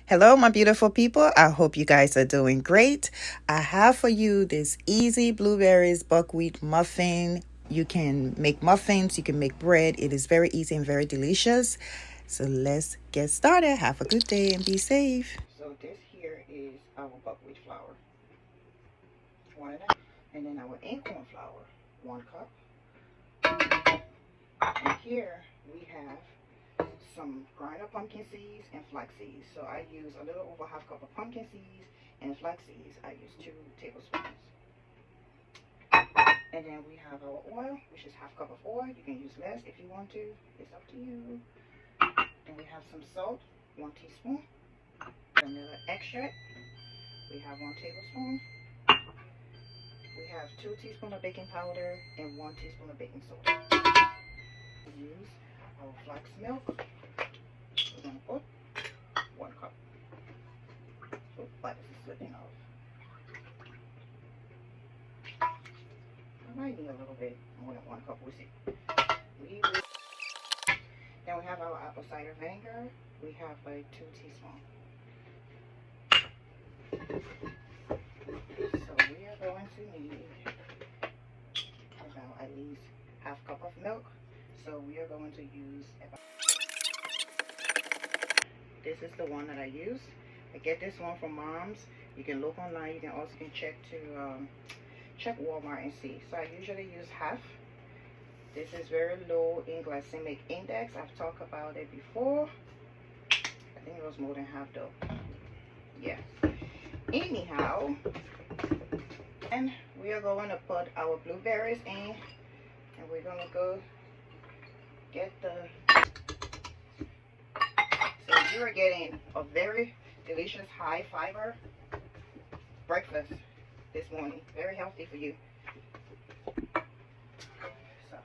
Hello, my beautiful people. I hope you guys are doing great. I have for you this easy blueberries buckwheat muffin. You can make muffins, you can make bread. It is very easy and very delicious. So let's get started. Have a good day and be safe. So this here is our buckwheat flour, and then our einkorn flour, 1 cup. And here we have some ground up pumpkin seeds and flax seeds. So I use a little over 1/2 cup of pumpkin seeds, and flax seeds I use 2 tablespoons. And then we have our oil, which is 1/2 cup of oil. You can use less if you want to. It's up to you. And we have some salt, 1 teaspoon. Vanilla extract, we have 1 tablespoon. We have 2 teaspoons of baking powder and 1 teaspoon of baking soda. We use our flax milk. We're going to put 1 cup. Oh, but this is slipping off. I might need a little bit more than 1 cup. We'll see. Then we have our apple cider vinegar. We have like 2 teaspoons. So we are going to need about at least 1/2 cup of milk. So we are going to use about. This is the one that I use. I get this one from Mom's. You can look online. You can also check Walmart and see. So I usually use half. This is very low in glycemic index. I've talked about it before. I think it was more than half though. Yeah. Anyhow, and we are going to put our blueberries in, and we're going to go get the. So you are getting a very delicious high fiber breakfast this morning. Very healthy for you. So.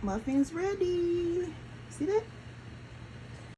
Muffins ready. See that?